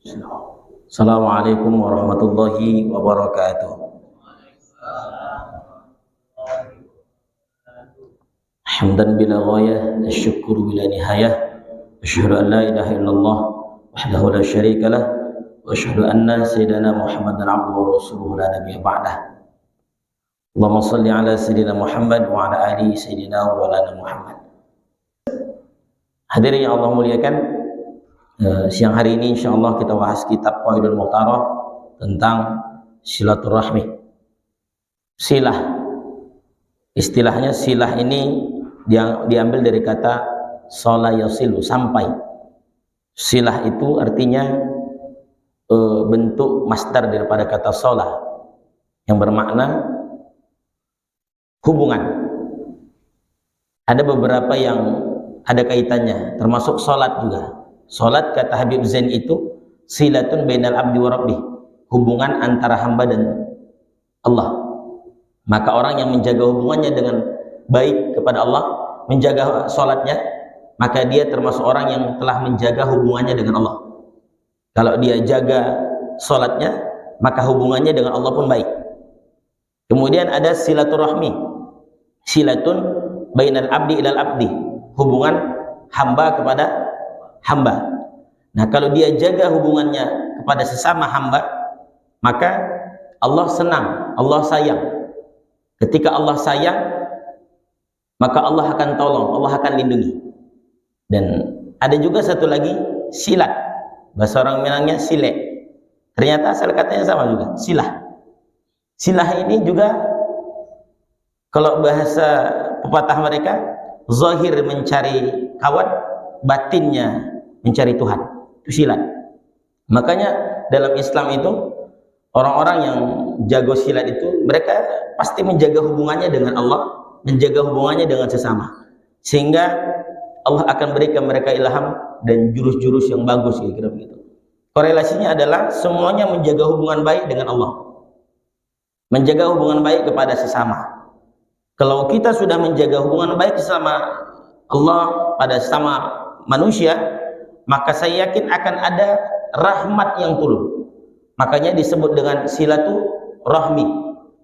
Assalamualaikum warahmatullahi wabarakatuh. Hamdan bila ghayah, asyukuru bila nihayah, asyhadu an la ilaha illallah wahdahu la syarika lah, wa asyhadu anna sayyidana Muhammadan abduhu wa rasuluhu la nabiyya ba'dah. Allahumma salli ala sayyidina Muhammad wa ala ali sayyidina wa maulana Muhammad. Hadirin yang Allah muliakan, siang hari ini insyaallah kita bahas kitab Qawaidul Mukhtarah tentang silaturahmi. Silah, istilahnya silah ini diambil dari kata sala yasilu, sampai. Silah itu artinya bentuk masdar daripada kata sala yang bermakna hubungan. Ada beberapa yang ada kaitannya, termasuk salat juga. Salat kata Habib Zain itu silatun bainal abdi wa rabbih, hubungan antara hamba dan Allah. Maka orang yang menjaga hubungannya dengan baik kepada Allah, menjaga salatnya, maka dia termasuk orang yang telah menjaga hubungannya dengan Allah. Kalau dia jaga salatnya, maka hubungannya dengan Allah pun baik. Kemudian ada silaturahmi, silatun bainal abdi ilal abdi, hubungan hamba kepada hamba. Nah, kalau dia jaga hubungannya kepada sesama hamba, maka Allah senang, Allah sayang. Ketika Allah sayang, maka Allah akan tolong, Allah akan lindungi. Dan ada juga satu lagi, silat. Bahasa orang bilangnya sile. Ternyata asal katanya sama juga, silah. Silah ini juga kalau bahasa pepatah mereka, zahir mencari kawan, batinnya mencari Tuhan. Itu silat. Makanya dalam Islam itu orang-orang yang jago silat itu mereka pasti menjaga hubungannya dengan Allah, menjaga hubungannya dengan sesama, sehingga Allah akan berikan mereka ilham dan jurus-jurus yang bagus, kira-kira begitu. Korelasinya adalah semuanya menjaga hubungan baik dengan Allah, menjaga hubungan baik kepada sesama. Kalau kita sudah menjaga hubungan baik sama Allah pada sesama manusia, maka saya yakin akan ada rahmat yang turun. Makanya disebut dengan silaturahmi.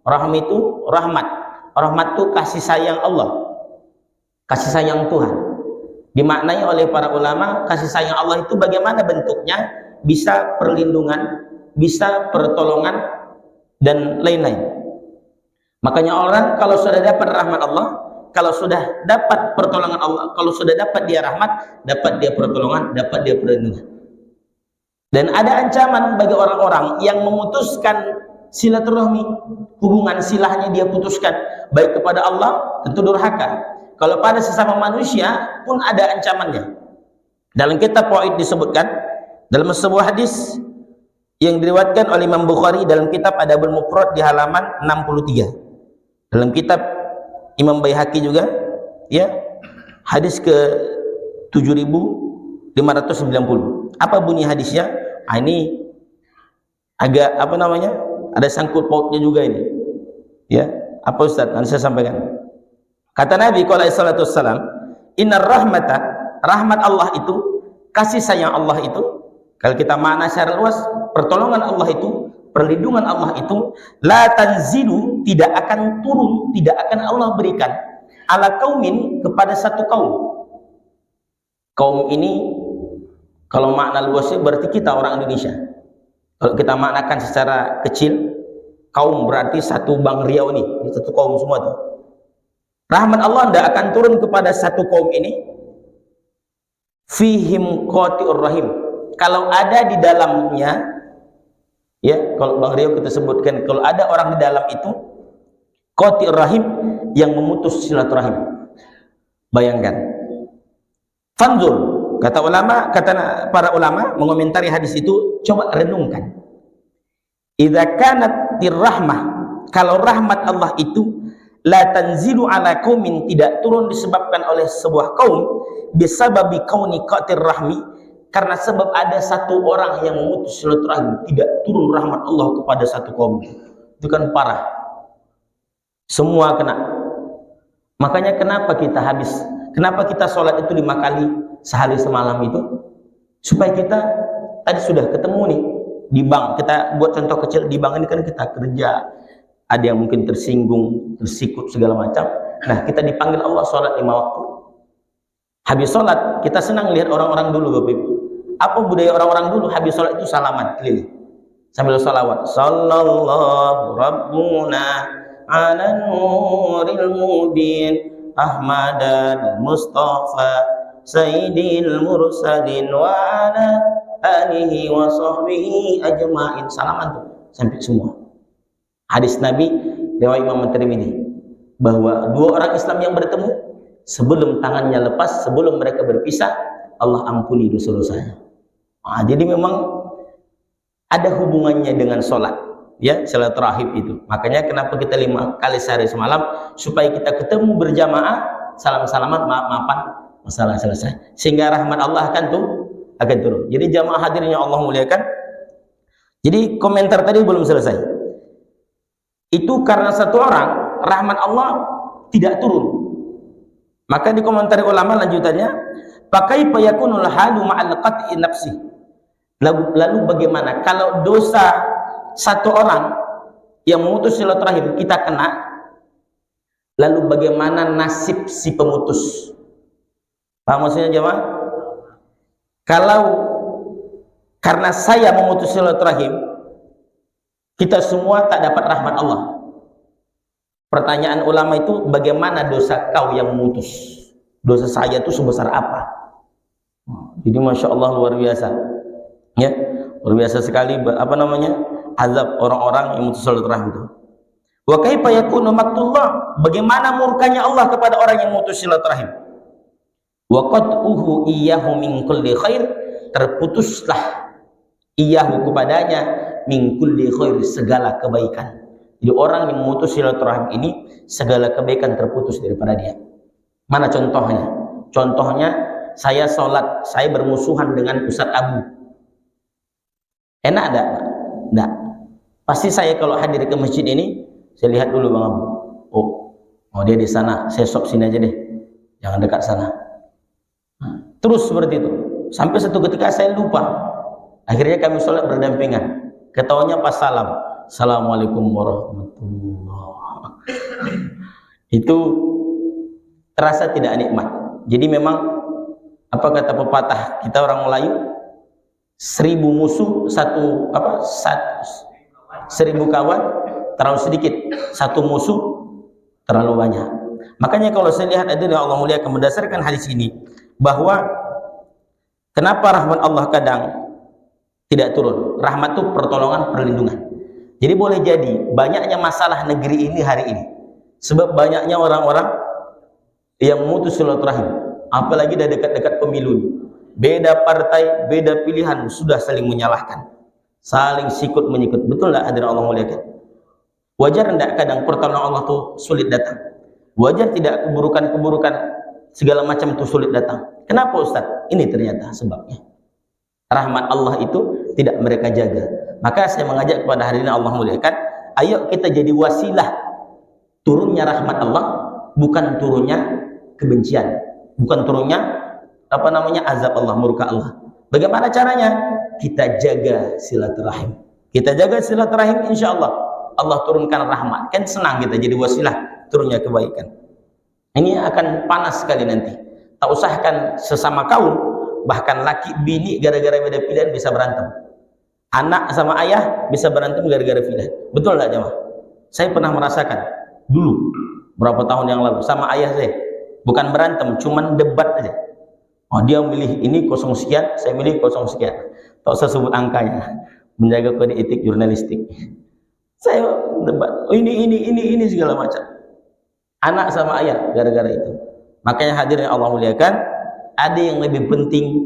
Rahmi itu rahmat. Rahmat itu kasih sayang Allah, kasih sayang Tuhan. Dimaknai oleh para ulama, kasih sayang Allah itu bagaimana bentuknya? Bisa perlindungan, bisa pertolongan, dan lain-lain. Makanya orang kalau sudah dapat rahmat Allah, kalau sudah dapat pertolongan Allah, kalau sudah dapat dia rahmat, dapat dia pertolongan, dapat dia perlindungan. Dan ada ancaman bagi orang-orang yang memutuskan silaturahmi, hubungan silahnya dia putuskan, baik kepada Allah tentu durhaka. Kalau pada sesama manusia pun ada ancamannya. Dalam kitab Qawaid disebutkan dalam sebuah hadis yang diriwayatkan oleh Imam Bukhari dalam kitab Adabul Mufrad di halaman 63. Dalam kitab Imam Baihaqi juga, ya, hadis ke 7590. Apa bunyi hadisnya? Ini agak apa namanya? Ada sangkut pautnya juga ini. Ya, apa Ustaz? Nanti saya sampaikan. Kata Nabi alaihi salatu wassalam, "Innar rahmata", rahmat Allah itu, kasih sayang Allah itu, kalau kita makna secara luas, pertolongan Allah itu, perlindungan Allah itu, la tanzilu, tidak akan turun, tidak akan Allah berikan ala kaumin, kepada satu kaum. Kaum ini kalau makna luasnya berarti kita orang Indonesia. Kalau kita maknakan secara kecil, kaum berarti satu Bang Riau ini, satu kaum semua tuh. Rahmat Allah tidak akan turun kepada satu kaum ini, fihim qati'ur rahim, kalau ada di dalamnya, ya, kalau Bang Riau kita sebutkan, kalau ada orang di dalam itu qati'ur rahim, yang memutus silaturahim. Bayangkan. Fanzur, kata ulama, kata para ulama mengomentari hadis itu, coba renungkan. Idza kanat dirrahmah, kalau rahmat Allah itu la tanzilu ala qaumin, tidak turun disebabkan oleh sebuah kaum, bisababi kauni qatir rahmi, karena sebab ada satu orang yang memutus silaturahim, tidak turun rahmat Allah kepada satu kaum. Itu kan parah. Semua kena. Makanya kenapa kita sholat itu 5 kali sehari semalam itu? Supaya kita tadi sudah ketemu nih di bank. Kita buat contoh kecil, di bank ini kan kita kerja, ada yang mungkin tersinggung, tersikut segala macam. Nah, kita dipanggil Allah sholat 5 waktu. Habis sholat, kita senang lihat orang-orang dulu, Bapak Ibu. Apa budaya orang-orang dulu? Habis sholat itu salaman keliling sambil sholawat. Sallallahu rabbuna ala nuril mubin Ahmadan Mustafa Sayyidil mursalin wa ala alihi wa sahbihi ajma'in. Salaman tuh sampai semua. Hadis Nabi riwayat Imam Tirmidzi bahwa 2 orang Islam yang bertemu, sebelum tangannya lepas, sebelum mereka berpisah, Allah ampuni dosa-dosanya. Nah, jadi memang ada hubungannya dengan sholat, ya, silaturahim itu. Makanya kenapa kita 5 kali sehari semalam, supaya kita ketemu berjamaah, salam-salaman, maaf-maafan, masalah selesai. Sehingga rahmat Allah akan turun. Jadi jamaah hadirnya Allah muliakan. Jadi komentar tadi belum selesai. Itu karena satu orang, rahmat Allah tidak turun. Maka di komentar ulama lanjutannya, pakai payakunul halu ma'al qat'i nafsi. Lalu bagaimana kalau dosa satu orang yang memutus silaturahim kita kena, lalu bagaimana nasib si pemutus? Paham maksudnya jemaah? Kalau karena saya memutus silaturahim, kita semua tak dapat rahmat Allah. Pertanyaan ulama itu, bagaimana dosa kau yang memutus? Dosa saya itu sebesar apa? Jadi masya Allah luar biasa. Ya, luar biasa sekali azab orang-orang yang memutus silaturahim itu. Wa kaifa yakunu maktullah? Bagaimana murkanya Allah kepada orang yang memutus silaturahim? Wa qat'uhu iyyahu min kulli khair, terputuslah iyyahu kepadanya min kulli khair, segala kebaikan. Jadi orang yang memutus silaturahim ini, segala kebaikan terputus daripada dia. Mana contohnya? Contohnya saya sholat, saya bermusuhan dengan Ustadz Abu. Enak enggak? Enggak. Pasti saya kalau hadir ke masjid ini, saya lihat dulu Bang Abu. Oh dia di sana, saya stop sini aja deh. Jangan dekat sana. Terus seperti itu. Sampai satu ketika saya lupa. Akhirnya kami sholat berdampingan. Ketawanya pas salam. Assalamualaikum warahmatullahi. Itu terasa tidak nikmat. Jadi memang apa kata pepatah kita orang Melayu, 1000 musuh 1000 kawan terlalu sedikit, 1 musuh terlalu banyak. Makanya kalau saya lihat ada Allah mulia berdasarkan hadis ini, bahwa kenapa rahmat Allah kadang tidak turun? Rahmat itu pertolongan, perlindungan. Jadi boleh jadi banyaknya masalah negeri ini hari ini sebab banyaknya orang-orang yang memutus silaturahim, apalagi dah dekat-dekat pemilu. Beda partai, beda pilihan, sudah saling menyalahkan, saling sikut menyikut. Betul tak hadirin Allah muliakan? Wajar tidak kadang pertolongan Allah itu sulit datang? Wajar tidak keburukan-keburukan segala macam itu sulit datang? Kenapa Ustaz? Ini ternyata sebabnya. Rahmat Allah itu tidak mereka jaga. Maka saya mengajak kepada hadirin Allah muliakan, ayo kita jadi wasilah turunnya rahmat Allah, bukan turunnya kebencian, bukan turunnya azab Allah, murka Allah. Bagaimana caranya? Kita jaga silaturahim. Kita jaga silaturahim, insya Allah Allah turunkan rahmat. Kan senang kita jadi wasilah turunnya kebaikan. Ini akan panas sekali nanti. Tak usahkan sesama kaum, bahkan laki bini gara-gara beda pilihan bisa berantem. Anak sama ayah bisa berantem gara-gara pilihan. Betul tak jemaah? Saya pernah merasakan dulu berapa tahun yang lalu sama ayah saya. Bukan berantem, cuman debat aja. Oh, dia milih ini 0 sekian, saya milih 0 sekian. Tak usah sebut angkanya, menjaga kode etik jurnalistik. Saya debat, oh, ini segala macam. Anak sama ayah gara-gara itu. Makanya hadirin Allah muliakan, ada yang lebih penting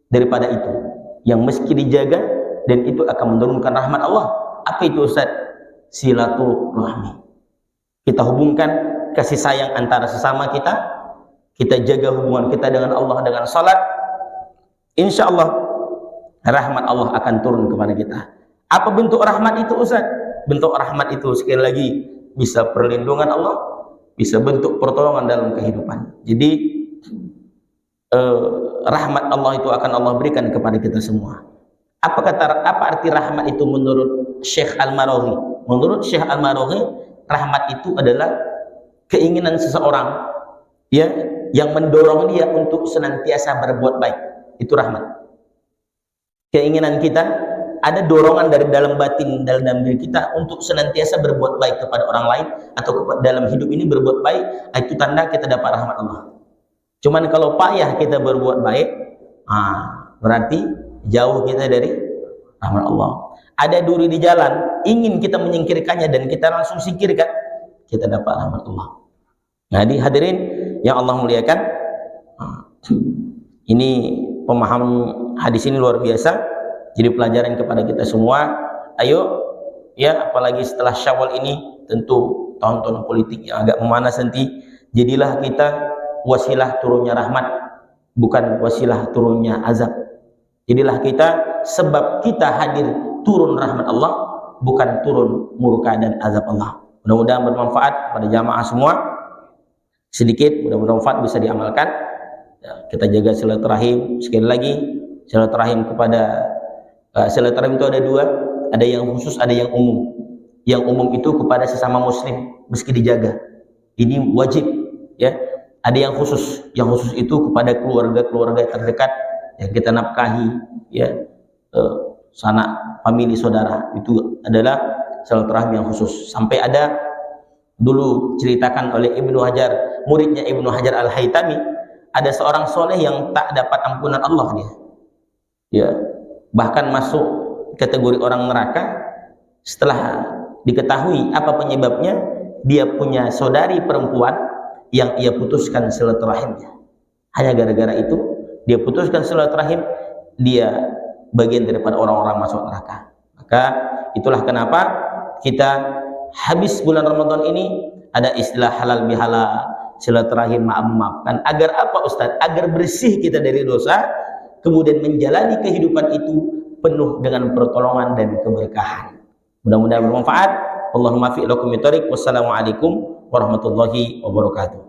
daripada itu, yang meski dijaga dan itu akan menurunkan rahmat Allah. Apa itu Ustaz? Silaturahmi. Kita hubungkan kasih sayang antara sesama kita. Kita jaga hubungan kita dengan Allah dengan salat, insya Allah rahmat Allah akan turun kepada kita. Apa bentuk rahmat itu Ustaz? Bentuk rahmat itu sekali lagi bisa perlindungan Allah, bisa bentuk pertolongan dalam kehidupan. Jadi rahmat Allah itu akan Allah berikan kepada kita semua. Apa arti rahmat itu menurut Syekh Al-Maraghi? Menurut Syekh Al-Maraghi, rahmat itu adalah keinginan seseorang ya yang mendorong dia untuk senantiasa berbuat baik. Itu rahmat. Keinginan kita, ada dorongan dari dalam batin, dalam diri kita untuk senantiasa berbuat baik kepada orang lain atau dalam hidup ini berbuat baik, itu tanda kita dapat rahmat Allah. Cuman kalau payah kita berbuat baik, berarti jauh kita dari rahmat Allah. Ada duri di jalan, ingin kita menyingkirkannya dan kita langsung singkirkan, kita dapat rahmat Allah. Jadi hadirin yang Allah muliakan, ini pemahaman hadis ini luar biasa. Jadi pelajaran kepada kita semua. Ayo ya, apalagi setelah Syawal ini tentu tahun-tahun politik yang agak memanas nanti, jadilah kita wasilah turunnya rahmat, bukan wasilah turunnya azab. Jadilah kita sebab kita hadir turun rahmat Allah, bukan turun murka dan azab Allah. Mudah-mudahan bermanfaat pada jamaah semua. Sedikit, mudah-mudahan bermanfaat, bisa diamalkan. Ya, kita jaga silaturahim. Sekali lagi, silaturahim kepada silaturahim itu ada dua, ada yang khusus, ada yang umum. Yang umum itu kepada sesama muslim, meski dijaga. Ini wajib, ya. Ada yang khusus itu kepada keluarga-keluarga terdekat yang kita nafkahi, ya, sanak famili saudara, itu adalah silaturahmi yang khusus. Sampai ada dulu ceritakan oleh Ibnu Hajar, muridnya Ibnu Hajar Al-Haytami, ada seorang soleh yang tak dapat ampunan Allah dia, ya, bahkan masuk kategori orang neraka setelah diketahui apa penyebabnya. Dia punya saudari perempuan yang ia putuskan silaturahimnya. Hanya gara-gara itu dia putuskan silaturahim, dia bagian daripada orang-orang masuk neraka. Maka itulah kenapa kita habis bulan Ramadan ini ada istilah halal bihalal, silaturahim, maaf-maafkan. Agar apa Ustaz? Agar bersih kita dari dosa, kemudian menjalani kehidupan itu penuh dengan pertolongan dan keberkahan. Mudah-mudahan bermanfaat. Allahumma fi'lakum mitariq. Wassalamualaikum warahmatullahi wabarakatuh.